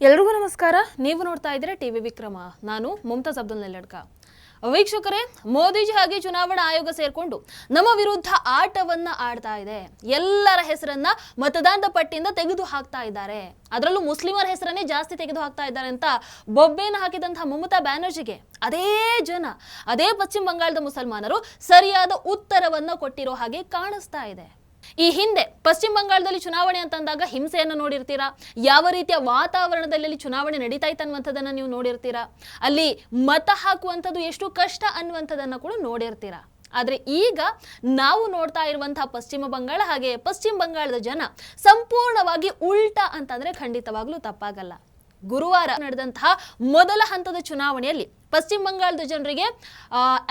ಎಲ್ರಿಗೂ ನಮಸ್ಕಾರ. ನೀವು ನೋಡ್ತಾ ಇದ್ದೀರಾ ಟಿವಿ ವಿಕ್ರಮ. ನಾನು ಮುಮ್ತಾಜ್ ಅಬ್ದುಲ್ ನೆಲ್ಲಡ್ಕ. ವೀಕ್ಷಕರೇ, ಮೋದಿಜಿ ಹಾಗೆ ಚುನಾವಣಾ ಆಯೋಗ ಸೇರ್ಕೊಂಡು ನಮ್ಮ ವಿರುದ್ಧ ಆಟವನ್ನ ಆಡ್ತಾ ಇದೆ. ಎಲ್ಲರ ಹೆಸರನ್ನ ಮತದಾನದ ಪಟ್ಟಿಯಿಂದ ತೆಗೆದು ಹಾಕ್ತಾ ಇದ್ದಾರೆ. ಅದರಲ್ಲೂ ಮುಸ್ಲಿಮರ ಹೆಸರನ್ನೇ ಜಾಸ್ತಿ ತೆಗೆದು ಹಾಕ್ತಾ ಇದ್ದಾರೆ ಅಂತ ಬೊಬ್ಬೆಯನ್ನು ಹಾಕಿದಂತಹ ಮಮತಾ ಬ್ಯಾನರ್ಜಿಗೆ ಅದೇ ಪಶ್ಚಿಮ ಬಂಗಾಳದ ಮುಸಲ್ಮಾನರು ಸರಿಯಾದ ಉತ್ತರವನ್ನ ಕೊಟ್ಟಿರೋ ಹಾಗೆ ಕಾಣಿಸ್ತಾ ಇದೆ. ಈ ಹಿಂದೆ ಪಶ್ಚಿಮ ಬಂಗಾಳದಲ್ಲಿ ಚುನಾವಣೆ ಅಂತಂದಾಗ ಹಿಂಸೆಯನ್ನು ನೋಡಿರ್ತೀರಾ, ಯಾವ ರೀತಿಯ ವಾತಾವರಣದಲ್ಲಿ ಚುನಾವಣೆ ನಡೀತಾ ಇತ್ತು ಅನ್ನುವಂಥದ್ದನ್ನು ನೀವು ನೋಡಿರ್ತೀರಾ, ಅಲ್ಲಿ ಮತ ಹಾಕುವಂಥದ್ದು ಎಷ್ಟು ಕಷ್ಟ ಅನ್ನುವಂಥದ್ದನ್ನು ಕೂಡ ನೋಡಿರ್ತೀರಾ. ಆದರೆ ಈಗ ನಾವು ನೋಡ್ತಾ ಇರುವಂತಹ ಪಶ್ಚಿಮ ಬಂಗಾಳ ಹಾಗೆ ಪಶ್ಚಿಮ ಬಂಗಾಳದ ಜನ ಸಂಪೂರ್ಣವಾಗಿ ಉಲ್ಟಾ ಅಂತಂದ್ರೆ ಖಂಡಿತವಾಗ್ಲೂ ತಪ್ಪಾಗಲ್ಲ. ಗುರುವಾರ ನಡೆದಂತಹ ಮೊದಲ ಹಂತದ ಚುನಾವಣೆಯಲ್ಲಿ ಪಶ್ಚಿಮ ಬಂಗಾಳದ ಜನರಿಗೆ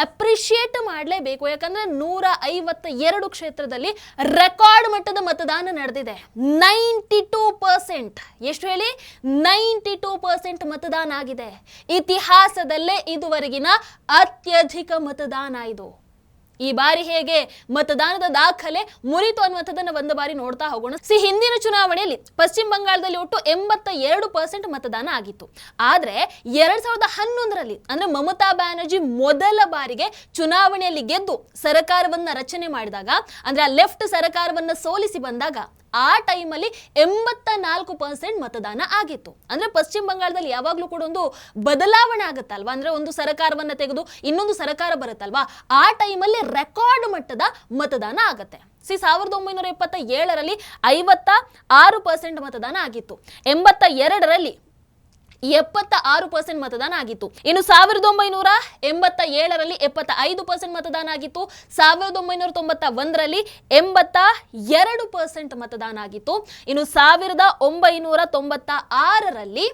ಅಪ್ರಿಷಿಯೇಟ್ ಮಾಡಲೇಬೇಕು. ಯಾಕಂದ್ರೆ 152 ಕ್ಷೇತ್ರದಲ್ಲಿ ರೆಕಾರ್ಡ್ ಮಟ್ಟದ ಮತದಾನ ನಡೆದಿದೆ. 92%. ಎಷ್ಟು ಹೇಳಿ? 92% ಮತದಾನ ಆಗಿದೆ. ಇತಿಹಾಸದಲ್ಲೇ ಇದುವರೆಗಿನ ಅತ್ಯಧಿಕ ಮತದಾನ ಇದು. ಈ ಬಾರಿ ಹೇಗೆ ಮತದಾನದ ದಾಖಲೆ ಮುರಿತು ಅನ್ನುವಂಥದ್ದನ್ನು ಒಂದು ಬಾರಿ ನೋಡ್ತಾ ಹೋಗೋಣ. ಹಿಂದಿನ ಚುನಾವಣೆಯಲ್ಲಿ ಪಶ್ಚಿಮ ಬಂಗಾಳದಲ್ಲಿ ಒಟ್ಟು 82% ಮತದಾನ ಆಗಿತ್ತು. ಆದ್ರೆ 2011ರಲ್ಲಿ ಅಂದ್ರೆ ಮಮತಾ ಬ್ಯಾನರ್ಜಿ ಮೊದಲ ಬಾರಿಗೆ ಚುನಾವಣೆಯಲ್ಲಿ ಗೆದ್ದು ಸರ್ಕಾರವನ್ನ ರಚನೆ ಮಾಡಿದಾಗ, ಅಂದ್ರೆ ಆ ಲೆಫ್ಟ್ ಸರ್ಕಾರವನ್ನ ಸೋಲಿಸಿ ಬಂದಾಗ ಆ ಟೈಮಲ್ಲಿ 84% ಮತದಾನ ಆಗಿತ್ತು. ಅಂದ್ರೆ ಪಶ್ಚಿಮ ಬಂಗಾಳದಲ್ಲಿ ಯಾವಾಗ್ಲೂ ಕೂಡ ಒಂದು ಬದಲಾವಣೆ ಆಗುತ್ತಲ್ವಾ, ಅಂದ್ರೆ ಒಂದು ಸರ್ಕಾರವನ್ನ ತೆಗೆದು ಇನ್ನೊಂದು ಸರ್ಕಾರ ಬರುತ್ತಲ್ವಾ, ಆ ಟೈಮಲ್ಲಿ ರೆಕಾರ್ಡ್ ಮಟ್ಟದ ಮತದಾನ ಆಗತ್ತೆ. 1977ರಲ್ಲಿ 56% ಮತದಾನ ಆಗಿತ್ತು. 82ರಲ್ಲಿ 76% ಮತದಾನ ಆಗಿತ್ತು. ಇನ್ನು 1987ರಲ್ಲಿ 75% ಮತದಾನ ಆಗಿತ್ತು. 1991ರಲ್ಲಿ 82% ಮತದಾನ ಆಗಿತ್ತು. ಇನ್ನು 1996ರಲ್ಲಿ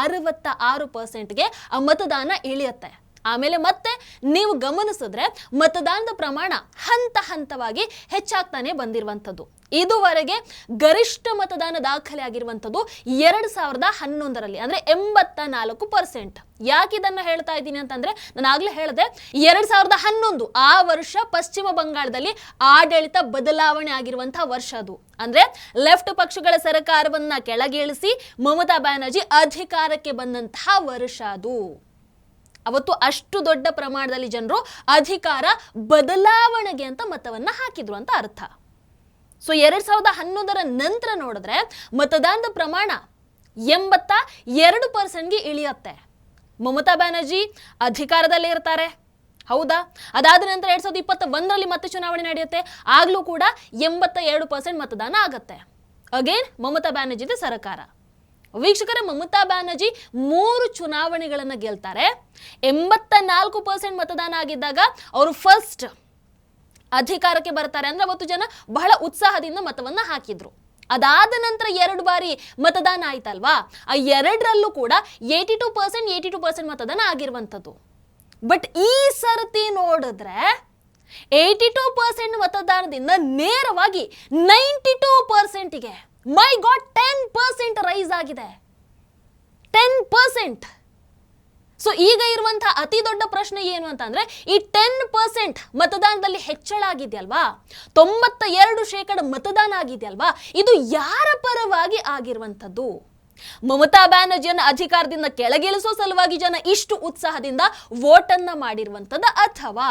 66%ಗೆ ಆ ಮತದಾನ ಇಳಿಯುತ್ತೆ. ಆಮೇಲೆ ಮತ್ತೆ ನೀವು ಗಮನಿಸಿದ್ರೆ ಮತದಾನದ ಪ್ರಮಾಣ ಹಂತ ಹಂತವಾಗಿ ಹೆಚ್ಚಾಗ್ತಾನೆ ಬಂದಿರುವಂಥದ್ದು. ಇದುವರೆಗೆ ಗರಿಷ್ಠ ಮತದಾನ ದಾಖಲೆ ಆಗಿರುವಂಥದ್ದು 2011ರಲ್ಲಿ, ಅಂದ್ರೆ 84%. ಯಾಕೆ ಇದನ್ನ ಹೇಳ್ತಾ ಇದ್ದೀನಿ ಅಂತಂದ್ರೆ, ನಾನು ಆಗ್ಲೇ ಹೇಳಿದೆ 2011 ಆ ವರ್ಷ ಪಶ್ಚಿಮ ಬಂಗಾಳದಲ್ಲಿ ಆಡಳಿತ ಬದಲಾವಣೆ ಆಗಿರುವಂತಹ ವರ್ಷ ಅದು. ಅಂದ್ರೆ ಲೆಫ್ಟ್ ಪಕ್ಷಗಳ ಸರ್ಕಾರವನ್ನ ಕೆಳಗಿಳಿಸಿ ಮಮತಾ ಬ್ಯಾನರ್ಜಿ ಅಧಿಕಾರಕ್ಕೆ ಬಂದಂತಹ ವರ್ಷ ಅದು. ಅವತ್ತು ಅಷ್ಟು ದೊಡ್ಡ ಪ್ರಮಾಣದಲ್ಲಿ ಜನರು ಅಧಿಕಾರ ಬದಲಾವಣೆಗೆ ಅಂತ ಮತವನ್ನ ಹಾಕಿದ್ರು ಅಂತ ಅರ್ಥ. ಸೊ 2011ರ ನಂತರ ನೋಡಿದ್ರೆ ಮತದಾನದ ಪ್ರಮಾಣ 82%ಗೆ ಇಳಿಯುತ್ತೆ. ಮಮತಾ ಬ್ಯಾನರ್ಜಿ ಅಧಿಕಾರದಲ್ಲಿ ಇರ್ತಾರೆ, ಹೌದಾ? ಅದಾದ ನಂತರ 2021ರಲ್ಲಿ ಮತ್ತೆ ಚುನಾವಣೆ ನಡೆಯುತ್ತೆ. ಆಗ್ಲೂ ಕೂಡ 82% ಮತದಾನ ಆಗತ್ತೆ. ಅಗೇನ್ ಮಮತಾ ಬ್ಯಾನರ್ಜಿದ ಸರ್ಕಾರ. ವೀಕ್ಷಕರೇ, ಮಮತಾ ಬ್ಯಾನರ್ಜಿ 3 ಚುನಾವಣೆಗಳನ್ನು ಗೆಲ್ತಾರೆ. 84% ಮತದಾನ ಆಗಿದ್ದಾಗ ಅವರು ಫಸ್ಟ್ ಅಧಿಕಾರಕ್ಕೆ ಬರ್ತಾರೆ. ಅಂದ್ರೆ ಅವತ್ತು ಜನ ಬಹಳ ಉತ್ಸಾಹದಿಂದ ಮತವನ್ನ ಹಾಕಿದ್ರು. ಅದಾದ ನಂತರ 2 ಬಾರಿ ಮತದಾನ ಆಯ್ತಲ್ವಾ, ಆ 2ರಲ್ಲೂ ಕೂಡ 82% ಮತದಾನ ಆಗಿರುವಂಥದ್ದು. ಬಟ್ ಈ ಸರ್ತಿ ನೋಡಿದ್ರೆ 82% ಮತದಾನದಿಂದ ನೇರವಾಗಿ 92%ಗೆ ಮೈ ಗಾಡ್ 10% ರೈಸ್ ಆಗಿದೆ. 10%. ಸೊ ಈಗ ಇರುವಂತಹ ಅತಿ ದೊಡ್ಡ ಪ್ರಶ್ನೆ ಏನು ಅಂತಂದ್ರೆ, ಈ 10% ಮತದಾನದಲ್ಲಿ ಹೆಚ್ಚಳ ಆಗಿದೆಯಲ್ವಾ, 92% ಮತದಾನ ಆಗಿದೆಯಲ್ವಾ, ಇದು ಯಾರ ಪರವಾಗಿ ಆಗಿರುವಂಥದ್ದು? ಮಮತಾ ಬ್ಯಾನರ್ಜಿಯನ್ನು ಅಧಿಕಾರದಿಂದ ಕೆಳಗಿಳಿಸೋ ಸಲುವಾಗಿ ಜನ ಇಷ್ಟು ಉತ್ಸಾಹದಿಂದ ವೋಟನ್ನ ಮಾಡಿರುವಂಥದ್ದು, ಅಥವಾ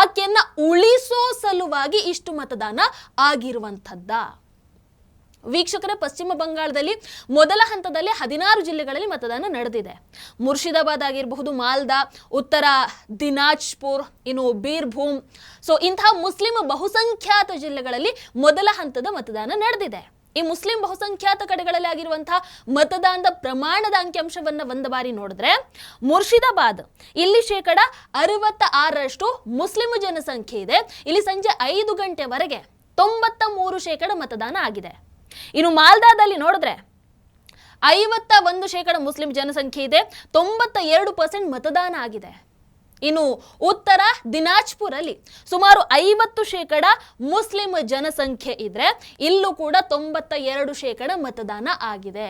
ಆಕೆಯನ್ನ ಉಳಿಸೋ ಸಲುವಾಗಿ ಇಷ್ಟು ಮತದಾನ ಆಗಿರುವಂಥದ್ದ? ವೀಕ್ಷಕರೇ, ಪಶ್ಚಿಮ ಬಂಗಾಳದಲ್ಲಿ ಮೊದಲ ಹಂತದಲ್ಲಿ 16 ಜಿಲ್ಲೆಗಳಲ್ಲಿ ಮತದಾನ ನಡೆದಿದೆ. ಮುರ್ಷಿದಾಬಾದ್ ಆಗಿರಬಹುದು, ಮಾಲ್ದಾ, ಉತ್ತರ ದಿನಾಜ್ಪುರ್, ಇನ್ನು ಬೀರ್ಭೂಮ್. ಸೊ ಇಂತಹ ಮುಸ್ಲಿಂ ಬಹುಸಂಖ್ಯಾತ ಜಿಲ್ಲೆಗಳಲ್ಲಿ ಮೊದಲ ಹಂತದ ಮತದಾನ ನಡೆದಿದೆ. ಈ ಮುಸ್ಲಿಂ ಬಹುಸಂಖ್ಯಾತ ಕಡೆಗಳಲ್ಲಿ ಆಗಿರುವಂತಹ ಮತದಾನದ ಪ್ರಮಾಣದ ಅಂಕಿಅಂಶವನ್ನ ಒಂದು ಬಾರಿ ನೋಡಿದ್ರೆ, ಮುರ್ಷಿದಾಬಾದ್ ಇಲ್ಲಿ 66% ಮುಸ್ಲಿಂ ಜನಸಂಖ್ಯೆ ಇದೆ. ಇಲ್ಲಿ ಸಂಜೆ 5 ಗಂಟೆವರೆಗೆ 93% ಮತದಾನ ಆಗಿದೆ. ಇನ್ನು ಮಾಲ್ದಾದಲ್ಲಿ ನೋಡಿದ್ರೆ 51% ಮುಸ್ಲಿಂ ಜನಸಂಖ್ಯೆ ಇದೆ, 92% ಮತದಾನ ಆಗಿದೆ. ಇನ್ನು ಉತ್ತರ ದಿನಾಜ್ಪುರ್ ಅಲ್ಲಿ ಸುಮಾರು 50% ಮುಸ್ಲಿಂ ಜನಸಂಖ್ಯೆ ಇದ್ರೆ ಇಲ್ಲೂ ಕೂಡ 92% ಮತದಾನ ಆಗಿದೆ.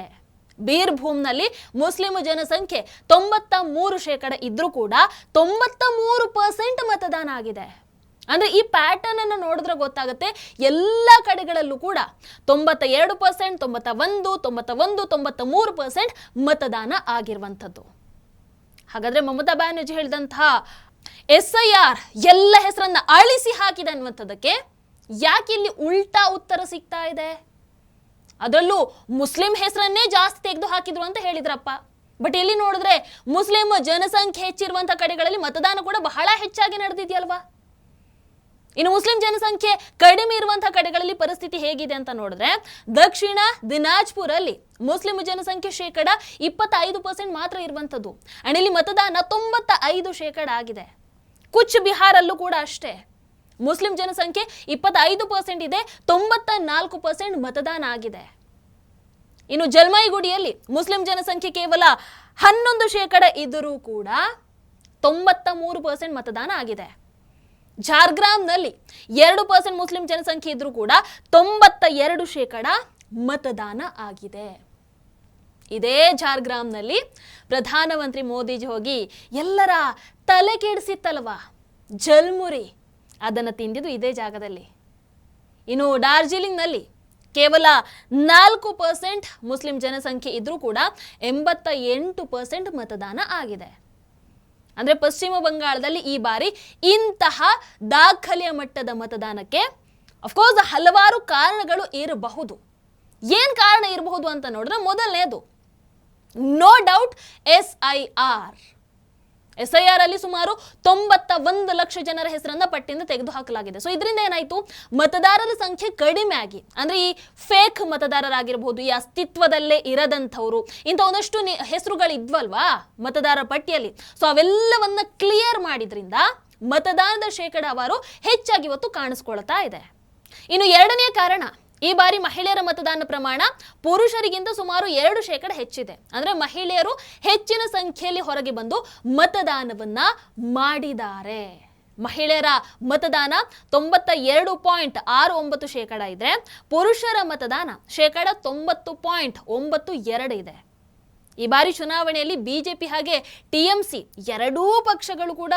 ಬೀರ್ಭೂಮ್ನಲ್ಲಿ ಮುಸ್ಲಿಂ ಜನಸಂಖ್ಯೆ 93% ಇದ್ರೂ ಕೂಡ 93% ಮತದಾನ ಆಗಿದೆ. ಅಂದ್ರೆ ಈ ಪ್ಯಾಟರ್ನ್ ಅನ್ನು ನೋಡಿದ್ರೆ ಗೊತ್ತಾಗುತ್ತೆ, ಎಲ್ಲ ಕಡೆಗಳಲ್ಲೂ ಕೂಡ 92%, 91, 93% ಮತದಾನ ಆಗಿರುವಂಥದ್ದು. ಹಾಗಾದ್ರೆ ಮಮತಾ ಬ್ಯಾನರ್ಜಿ ಹೇಳಿದಂತಹ SIR ಎಲ್ಲ ಹೆಸರನ್ನ ಅಳಿಸಿ ಹಾಕಿದೆ ಅನ್ನುವಂಥದ್ದಕ್ಕೆ ಯಾಕೆ ಇಲ್ಲಿ ಉಲ್ಟಾ ಉತ್ತರ ಸಿಗ್ತಾ ಇದೆ? ಅದರಲ್ಲೂ ಮುಸ್ಲಿಂ ಹೆಸರನ್ನೇ ಜಾಸ್ತಿ ತೆಗೆದು ಹಾಕಿದ್ರು ಅಂತ ಹೇಳಿದ್ರಪ್ಪ. ಬಟ್ ಇಲ್ಲಿ ನೋಡಿದ್ರೆ ಮುಸ್ಲಿಂ ಜನಸಂಖ್ಯೆ ಹೆಚ್ಚಿರುವಂತಹ ಕಡೆಗಳಲ್ಲಿ ಮತದಾನ ಕೂಡ ಬಹಳ ಹೆಚ್ಚಾಗಿ ನಡೆದಿದೆಯಲ್ವಾ. ಇನ್ನು ಮುಸ್ಲಿಂ ಜನಸಂಖ್ಯೆ ಕಡಿಮೆ ಇರುವಂತಹ ಕಡೆಗಳಲ್ಲಿ ಪರಿಸ್ಥಿತಿ ಹೇಗಿದೆ ಅಂತ ನೋಡಿದ್ರೆ ದಕ್ಷಿಣ ದಿನಾಜ್ಪುರ್ ಅಲ್ಲಿ ಮುಸ್ಲಿಂ ಜನಸಂಖ್ಯೆ 25% ಮಾತ್ರ ಇರುವಂತದ್ದು. ಅಂಡ್ ಇಲ್ಲಿ ಮತದಾನ 95% ಆಗಿದೆ. ಕುಚ್ ಬಿಹಾರಲ್ಲೂ ಕೂಡ ಅಷ್ಟೇ, ಮುಸ್ಲಿಂ ಜನಸಂಖ್ಯೆ 25% ಇದೆ, 94% ಮತದಾನ ಆಗಿದೆ. ಇನ್ನು ಜಲ್ಮೈಗುಡಿಯಲ್ಲಿ ಮುಸ್ಲಿಂ ಜನಸಂಖ್ಯೆ ಕೇವಲ 11% ಇದ್ದರೂ ಕೂಡ 93% ಮತದಾನ ಆಗಿದೆ. ಜಾರ್ಗ್ರಾಮ್ನಲ್ಲಿ 2% ಮುಸ್ಲಿಂ ಜನಸಂಖ್ಯೆ ಇದ್ರೂ ಕೂಡ 92% ಮತದಾನ ಆಗಿದೆ. ಇದೇ ಜಾರ್ಗ್ರಾಮ್ನಲ್ಲಿ ಪ್ರಧಾನಮಂತ್ರಿ ಮೋದಿಜಿ ಹೋಗಿ ಎಲ್ಲರ ತಲೆ ಕೆಡಿಸಿತ್ತಲ್ವಾ ಜಲ್ಮುರಿ, ಅದನ್ನು ತಿಂದಿದ್ದು ಇದೇ ಜಾಗದಲ್ಲಿ. ಇನ್ನು ಡಾರ್ಜಿಲಿಂಗ್ನಲ್ಲಿ ಕೇವಲ 4% ಮುಸ್ಲಿಂ ಜನಸಂಖ್ಯೆ ಇದ್ರೂ ಕೂಡ 88% ಮತದಾನ ಆಗಿದೆ. ಅಂದ್ರೆ ಪಶ್ಚಿಮ ಬಂಗಾಳದಲ್ಲಿ ಈ ಬಾರಿ ಇಂತಹ ದಾಖಲೆಯ ಮಟ್ಟದ ಮತದಾನಕ್ಕೆ ಅಫ್ಕೋರ್ಸ್ ಹಲವಾರು ಕಾರಣಗಳು ಇರಬಹುದು. ಏನ್ ಕಾರಣ ಇರಬಹುದು ಅಂತ ನೋಡಿದ್ರೆ ಮೊದಲನೇದು ನೋ ಡೌಟ್ SIR ಅಲ್ಲಿ ಸುಮಾರು 91 ಲಕ್ಷ ಜನರ ಹೆಸರನ್ನ ಪಟ್ಟಿಯಿಂದ ತೆಗೆದು ಹಾಕಲಾಗಿದೆ. ಸೊ ಇದರಿಂದ ಏನಾಯ್ತು, ಮತದಾರರ ಸಂಖ್ಯೆ ಕಡಿಮೆ ಆಗಿ, ಅಂದ್ರೆ ಈ ಫೇಕ್ ಮತದಾರರಾಗಿರಬಹುದು, ಈ ಅಸ್ತಿತ್ವದಲ್ಲೇ ಇರದಂಥವ್ರು, ಇಂಥ ಒಂದಷ್ಟು ಹೆಸರುಗಳಿದ್ವಲ್ವಾ ಮತದಾರರ ಪಟ್ಟಿಯಲ್ಲಿ, ಸೊ ಅವೆಲ್ಲವನ್ನ ಕ್ಲಿಯರ್ ಮಾಡಿದ್ರಿಂದ ಮತದಾನದ ಶೇಕಡಾವಾರು ಹೆಚ್ಚಾಗಿ ಇವತ್ತು ಕಾಣಿಸ್ಕೊಳ್ತಾ ಇದೆ. ಇನ್ನು ಎರಡನೇ ಕಾರಣ, ಈ ಬಾರಿ ಮಹಿಳೆಯರ ಮತದಾನ ಪ್ರಮಾಣ ಪುರುಷರಿಗಿಂತ ಸುಮಾರು 2% ಹೆಚ್ಚಿದೆ. ಅಂದ್ರೆ ಮಹಿಳೆಯರು ಹೆಚ್ಚಿನ ಸಂಖ್ಯೆಯಲ್ಲಿ ಹೊರಗೆ ಬಂದು ಮತದಾನವನ್ನ ಮಾಡಿದ್ದಾರೆ. ಮಹಿಳೆಯರ ಮತದಾನ 92.69% ಇದ್ರೆ ಪುರುಷರ ಮತದಾನ 90.92% ಇದೆ. ಈ ಬಾರಿ ಚುನಾವಣೆಯಲ್ಲಿ ಬಿಜೆಪಿ ಹಾಗೆ TMC ಎರಡೂ ಪಕ್ಷಗಳು ಕೂಡ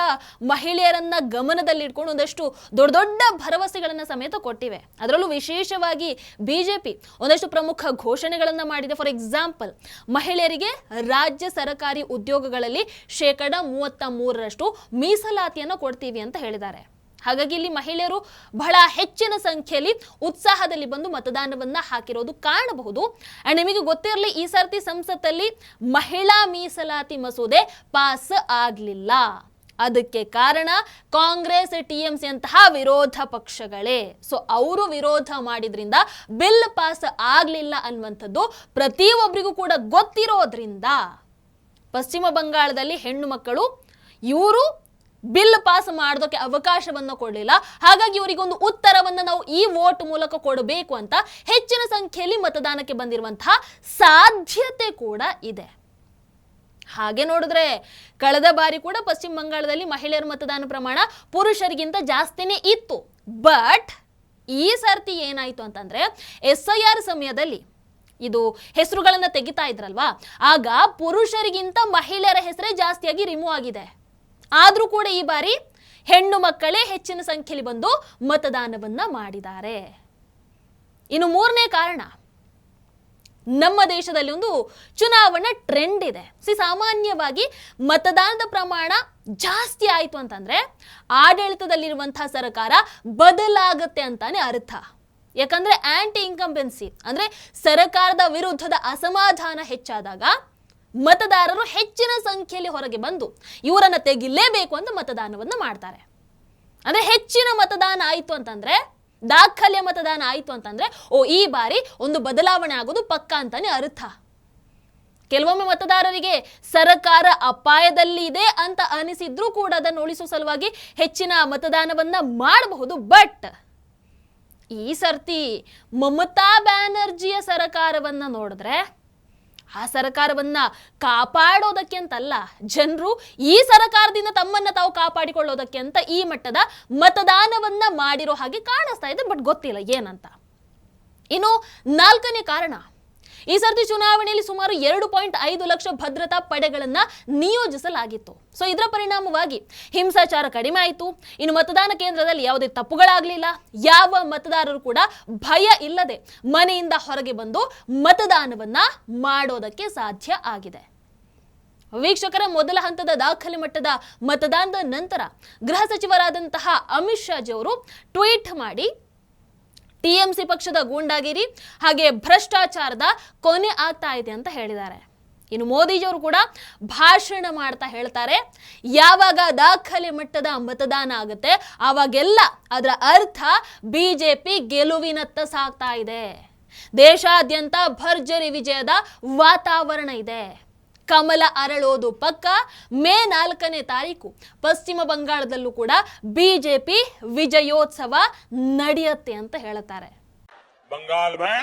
ಮಹಿಳೆಯರನ್ನ ಗಮನದಲ್ಲಿಟ್ಕೊಂಡು ಒಂದಷ್ಟು ದೊಡ್ಡ ದೊಡ್ಡ ಭರವಸೆಗಳನ್ನ ಸಮೇತ ಕೊಟ್ಟಿವೆ. ಅದರಲ್ಲೂ ವಿಶೇಷವಾಗಿ ಬಿಜೆಪಿ ಒಂದಷ್ಟು ಪ್ರಮುಖ ಘೋಷಣೆಗಳನ್ನ ಮಾಡಿದೆ. ಫಾರ್ ಎಕ್ಸಾಂಪಲ್, ಮಹಿಳೆಯರಿಗೆ ರಾಜ್ಯ ಸರ್ಕಾರಿ ಉದ್ಯೋಗಗಳಲ್ಲಿ 33% ಮೀಸಲಾತಿಯನ್ನು ಕೊಡ್ತೀವಿ ಅಂತ ಹೇಳಿದ್ದಾರೆ. ಹಾಗಾಗಿ ಇಲ್ಲಿ ಮಹಿಳೆಯರು ಬಹಳ ಹೆಚ್ಚಿನ ಸಂಖ್ಯೆಯಲ್ಲಿ ಉತ್ಸಾಹದಲ್ಲಿ ಬಂದು ಮತದಾನವನ್ನ ಹಾಕಿರೋದು ಕಾಣಬಹುದು. ಅಂಡ್ ನಿಮಗೆ ಗೊತ್ತಿರಲಿ, ಈ ಸರ್ತಿ ಸಂಸತ್ತಲ್ಲಿ ಮಹಿಳಾ ಮೀಸಲಾತಿ ಮಸೂದೆ ಪಾಸ್ ಆಗಲಿಲ್ಲ. ಅದಕ್ಕೆ ಕಾರಣ ಕಾಂಗ್ರೆಸ್ TMC ಅಂತಹ ವಿರೋಧ ಪಕ್ಷಗಳೇ. ಸೊ ಅವರು ವಿರೋಧ ಮಾಡಿದ್ರಿಂದ ಬಿಲ್ ಪಾಸ್ ಆಗಲಿಲ್ಲ ಅನ್ನುವಂಥದ್ದು ಪ್ರತಿಯೊಬ್ಬರಿಗೂ ಕೂಡ ಗೊತ್ತಿರೋದ್ರಿಂದ ಪಶ್ಚಿಮ ಬಂಗಾಳದಲ್ಲಿ ಹೆಣ್ಣು ಮಕ್ಕಳು ಇವರು ಬಿಲ್ ಪಾಸ್ ಮಾಡೋದಕ್ಕೆ ಅವಕಾಶವನ್ನು ಕೊಡಲಿಲ್ಲ. ಹಾಗಾಗಿ ಇವರಿಗೊಂದು ಉತ್ತರವನ್ನು ನಾವು ಈ ವೋಟ್ ಮೂಲಕ ಕೊಡಬೇಕು ಅಂತ ಹೆಚ್ಚಿನ ಸಂಖ್ಯೆಯಲ್ಲಿ ಮತದಾನಕ್ಕೆ ಬಂದಿರುವಂತಹ ಸಾಧ್ಯತೆ ಕೂಡ ಇದೆ. ಹಾಗೆ ನೋಡಿದ್ರೆ ಕಳೆದ ಬಾರಿ ಕೂಡ ಪಶ್ಚಿಮ ಬಂಗಾಳದಲ್ಲಿ ಮಹಿಳೆಯರ ಮತದಾನ ಪ್ರಮಾಣ ಪುರುಷರಿಗಿಂತ ಜಾಸ್ತಿನೇ ಇತ್ತು. ಬಟ್ ಈ ಸರ್ತಿ ಏನಾಯ್ತು ಅಂತಂದ್ರೆ SIR ಸಮಯದಲ್ಲಿ ಇದು ಹೆಸರುಗಳನ್ನ ತೆಗಿತಾ ಇದ್ರಲ್ವಾ, ಆಗ ಪುರುಷರಿಗಿಂತ ಮಹಿಳೆಯರ ಹೆಸರೇ ಜಾಸ್ತಿಯಾಗಿ ರಿಮೂವ್ ಆಗಿದೆ. ಆದ್ರೂ ಕೂಡ ಈ ಬಾರಿ ಹೆಣ್ಣು ಮಕ್ಕಳೇ ಹೆಚ್ಚಿನ ಸಂಖ್ಯೆಯಲ್ಲಿ ಬಂದು ಮತದಾನವನ್ನ ಮಾಡಿದ್ದಾರೆ. ಇನ್ನು ಮೂರನೇ ಕಾರಣ, ನಮ್ಮ ದೇಶದಲ್ಲಿ ಒಂದು ಚುನಾವಣಾ ಟ್ರೆಂಡ್ ಇದೆ. ಸಾಮಾನ್ಯವಾಗಿ ಮತದಾನದ ಪ್ರಮಾಣ ಜಾಸ್ತಿ ಆಯ್ತು ಅಂತಂದ್ರೆ ಆಡಳಿತದಲ್ಲಿರುವಂತಹ ಸರ್ಕಾರ ಬದಲಾಗುತ್ತೆ ಅಂತಾನೆ ಅರ್ಥ. ಯಾಕಂದ್ರೆ ಆಂಟಿ ಇನ್ಕಂಬೆನ್ಸಿ ಅಂದ್ರೆ ಸರ್ಕಾರದ ವಿರುದ್ಧದ ಅಸಮಾಧಾನ ಹೆಚ್ಚಾದಾಗ ಮತದಾರರು ಹೆಚ್ಚಿನ ಸಂಖ್ಯೆಯಲ್ಲಿ ಹೊರಗೆ ಬಂದು ಇವರನ್ನ ತೆಗಿಲೇಬೇಕು ಅಂತ ಮತದಾನವನ್ನ ಮಾಡ್ತಾರೆ. ಅಂದ್ರೆ ಹೆಚ್ಚಿನ ಮತದಾನ ಆಯ್ತು ಅಂತಂದ್ರೆ, ದಾಖಲೆಯ ಮತದಾನ ಆಯ್ತು ಅಂತಂದ್ರೆ ಈ ಬಾರಿ ಒಂದು ಬದಲಾವಣೆ ಆಗೋದು ಪಕ್ಕ ಅಂತಾನೆ ಅರ್ಥ. ಕೆಲವೊಮ್ಮೆ ಮತದಾರರಿಗೆ ಸರ್ಕಾರ ಅಪಾಯದಲ್ಲಿ ಇದೆ ಅಂತ ಅನಿಸಿದ್ರೂ ಕೂಡ ಅದನ್ನು ಉಳಿಸುವ ಸಲುವಾಗಿ ಹೆಚ್ಚಿನ ಮತದಾನವನ್ನ ಮಾಡಬಹುದು. ಬಟ್ ಈ ಸರ್ತಿ ಮಮತಾ ಬ್ಯಾನರ್ಜಿಯ ಸರ್ಕಾರವನ್ನ ನೋಡಿದ್ರೆ ಆ ಸರ್ಕಾರವನ್ನ ಕಾಪಾಡೋದಕ್ಕೆ ಅಂತಲ್ಲ, ಜನರು ಈ ಸರ್ಕಾರದಿಂದ ತಮ್ಮನ್ನ ತಾವು ಕಾಪಾಡಿಕೊಳ್ಳೋದಕ್ಕೆ ಅಂತ ಈ ಮಟ್ಟದ ಮತದಾನವನ್ನ ಮಾಡಿರೋ ಹಾಗೆ ಕಾಣಿಸ್ತಾ ಇದೆ. ಬಟ್ ಗೊತ್ತಿಲ್ಲ ಏನಂತ. ಇನ್ನು ನಾಲ್ಕನೇ ಕಾರಣ, ಈ ಸರ್ತಿ ಚುನಾವಣೆಯಲ್ಲಿ ಸುಮಾರು 2.5 ಲಕ್ಷ ಭದ್ರತಾ ಪಡೆಗಳನ್ನ ನಿಯೋಜಿಸಲಾಗಿತ್ತು. ಸೊ ಇದರ ಪರಿಣಾಮವಾಗಿ ಹಿಂಸಾಚಾರ ಕಡಿಮೆ ಆಯಿತು. ಇನ್ನು ಮತದಾನ ಕೇಂದ್ರದಲ್ಲಿ ಯಾವುದೇ ತಪ್ಪುಗಳಾಗಲಿಲ್ಲ. ಯಾವ ಮತದಾರರು ಕೂಡ ಭಯ ಇಲ್ಲದೆ ಮನೆಯಿಂದ ಹೊರಗೆ ಬಂದು ಮತದಾನವನ್ನ ಮಾಡೋದಕ್ಕೆ ಸಾಧ್ಯ ಆಗಿದೆ. ವೀಕ್ಷಕರ, ಮೊದಲ ಹಂತದ ದಾಖಲೆ ಮಟ್ಟದ ಮತದಾನದ ನಂತರ ಗೃಹ ಸಚಿವರಾದಂತಹ ಅಮಿತ್ ಶಾ ಅವರು ಟ್ವೀಟ್ ಮಾಡಿ ಟಿಎಂಸಿ ಪಕ್ಷದ ಗೂಂಡಾಗಿರಿ ಹಾಗೆ ಭ್ರಷ್ಟಾಚಾರದ ಕೊನೆ ಆಗ್ತಾ ಇದೆ ಅಂತ ಹೇಳಿದ್ದಾರೆ. ಇನ್ನು ಮೋದಿಜಿಯವರು ಕೂಡ ಭಾಷಣ ಮಾಡ್ತಾ ಹೇಳ್ತಾರೆ, ಯಾವಾಗ ದಾಖಲೆ ಮಟ್ಟದ ಮತದಾನ ಆಗುತ್ತೆ ಆವಾಗೆಲ್ಲ ಅದರ ಅರ್ಥ ಬಿಜೆಪಿ ಗೆಲುವಿನತ್ತ ಸಾಗ್ತಾ ಇದೆ. ದೇಶಾದ್ಯಂತ ಭರ್ಜರಿ ವಿಜಯದ ವಾತಾವರಣ ಇದೆ. ಕಮಲ ಅರಳೋದು ಪಕ್ಕ. ಮೇ 4ನೇ ತಾರೀಕು ಪಶ್ಚಿಮ ಬಂಗಾಳದಲ್ಲೂ ಕೂಡ ಬಿಜೆಪಿ ವಿಜಯೋತ್ಸವ ನಡೆಯುತ್ತೆ ಅಂತ ಹೇಳ್ತಾರೆ. बंगाल में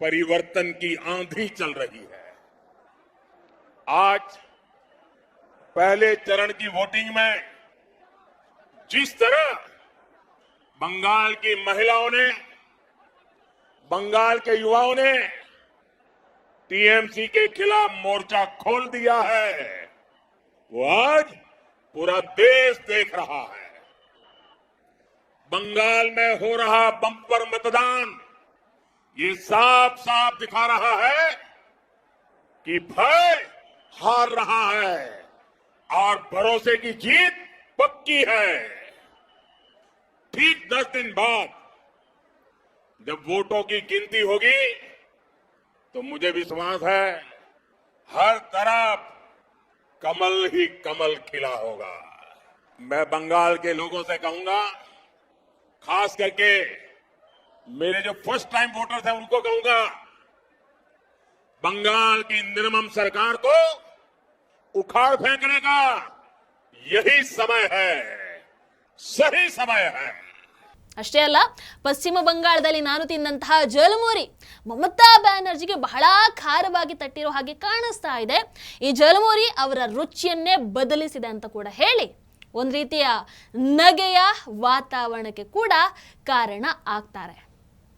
परिवर्तन की आंधी चल रही है. आज पहले चरण की वोटिंग में जिस तरह बंगाल की महिलाओं ने, बंगाल के युवाओं ने टीएमसी के खिलाफ मोर्चा खोल दिया है, वो आज पूरा देश देख रहा है. बंगाल में हो रहा बंपर मतदान ये साफ साफ दिखा रहा है कि भय हार रहा है और भरोसे की जीत पक्की है. ठीक 10 दिन बाद जब वोटों की गिनती होगी तो मुझे विश्वास है हर तरफ कमल ही कमल खिला होगा. मैं बंगाल के लोगों से कहूंगा, खास करके मेरे जो फर्स्ट टाइम वोटर्स हैं उनको कहूंगा, बंगाल की निर्मम सरकार को उखाड़ फेंकने का यही समय है, सही समय है. ಅಷ್ಟೇ ಅಲ್ಲ, ಪಶ್ಚಿಮ ಬಂಗಾಳದಲ್ಲಿ ನಾನು ತಿಂದಂತಹ ಜಲಮೂರಿ ಮಮತಾ ಬ್ಯಾನರ್ಜಿಗೆ ಬಹಳ ಖಾರವಾಗಿ ತಟ್ಟಿರೋ ಹಾಗೆ ಕಾಣಿಸ್ತಾ ಇದೆ. ಈ ಜಲಮೂರಿ ಅವರ ರುಚಿಯನ್ನೇ ಬದಲಿಸಿದೆ ಅಂತ ಕೂಡ ಹೇಳಿ ಒಂದು ರೀತಿಯ ನಗೆಯ ವಾತಾವರಣಕ್ಕೆ ಕೂಡ ಕಾರಣ ಆಗ್ತಾರೆ.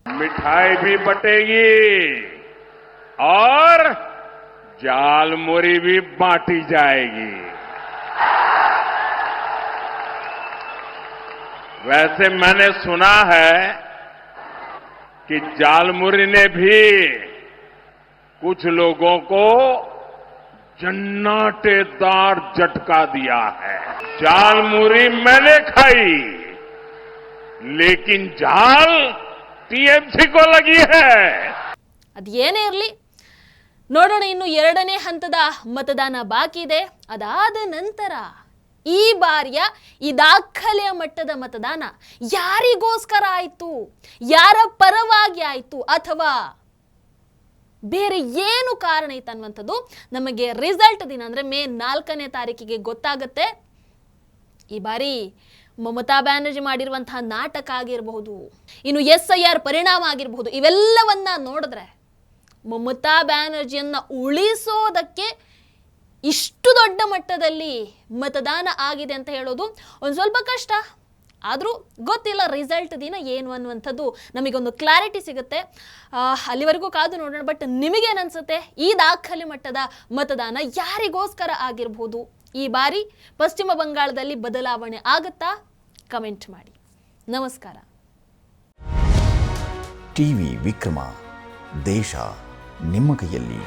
मिठाई भी बटेगी और जालमुरी भी बांटी जाएगी. वैसे मैंने सुना है कि जालमुरी ने भी कुछ लोगों को जन्नाटेदार झटका दिया है. जालमुरी मैंने खाई, लेकिन जाल टीएमसी को लगी है. ಅದೇನೇ ಇರಲಿ, ನೋಡೋಣ. ಇನ್ನು 2ನೇ ಹಂತದ ಮತದಾನ ಬಾಕಿ ಇದೆ. ಅದಾದ ನಂತರ ಈ ಬಾರಿಯ ಈ ದಾಖಲೆಯ ಮಟ್ಟದ ಮತದಾನ ಯಾರಿಗೋಸ್ಕರ ಆಯಿತು, ಯಾರ ಪರವಾಗಿ ಆಯಿತು, ಅಥವಾ ಬೇರೆ ಏನು ಕಾರಣ ಇತ್ತು ಅನ್ನುವಂಥದ್ದು ನಮಗೆ ರಿಸಲ್ಟ್ ದಿನ ಅಂದರೆ ಮೇ 4ನೇ ತಾರೀಕಿಗೆ ಗೊತ್ತಾಗುತ್ತೆ. ಈ ಬಾರಿ ಮಮತಾ ಬ್ಯಾನರ್ಜಿ ಮಾಡಿರುವಂತಹ ನಾಟಕ ಆಗಿರಬಹುದು, ಇನ್ನು SIR ಪರಿಣಾಮ ಆಗಿರಬಹುದು, ಇವೆಲ್ಲವನ್ನ ನೋಡಿದ್ರೆ ಮಮತಾ ಬ್ಯಾನರ್ಜಿಯನ್ನ ಉಳಿಸೋದಕ್ಕೆ ಇಷ್ಟು ದೊಡ್ಡ ಮಟ್ಟದಲ್ಲಿ ಮತದಾನ ಆಗಿದೆ ಅಂತ ಹೇಳೋದು ಒಂದು ಸ್ವಲ್ಪ ಕಷ್ಟ. ಆದರೂ ಗೊತ್ತಿಲ್ಲ, ರಿಸಲ್ಟ್ ದಿನ ಏನು ಅನ್ನುವಂಥದ್ದು ನಮಗೊಂದು ಕ್ಲಾರಿಟಿ ಸಿಗುತ್ತೆ. ಅಲ್ಲಿವರೆಗೂ ಕಾದು ನೋಡೋಣ. ಬಟ್ ನಿಮಗೇನನ್ಸುತ್ತೆ, ಈ ದಾಖಲೆ ಮಟ್ಟದ ಮತದಾನ ಯಾರಿಗೋಸ್ಕರ ಆಗಿರಬಹುದು? ಈ ಬಾರಿ ಪಶ್ಚಿಮ ಬಂಗಾಳದಲ್ಲಿ ಬದಲಾವಣೆ ಆಗುತ್ತಾ? ಕಮೆಂಟ್ ಮಾಡಿ. ನಮಸ್ಕಾರ. ಟಿವಿ ವಿಕ್ರಮ, ದೇಶ ನಿಮ್ಮ ಕೈಯಲ್ಲಿ.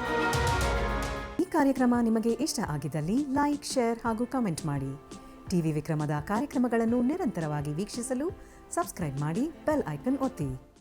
ಈ ಕಾರ್ಯಕ್ರಮ ನಿಮಗೆ ಇಷ್ಟ ಆಗಿದ್ದಲ್ಲಿ ಲೈಕ್, ಶೇರ್ ಹಾಗೂ ಕಮೆಂಟ್ ಮಾಡಿ. ಟಿವಿ ವಿಕ್ರಮದ ಕಾರ್ಯಕ್ರಮಗಳನ್ನು ನಿರಂತರವಾಗಿ ವೀಕ್ಷಿಸಲು ಸಬ್ಸ್ಕ್ರೈಬ್ ಮಾಡಿ, ಬೆಲ್ ಐಕನ್ ಒತ್ತಿ.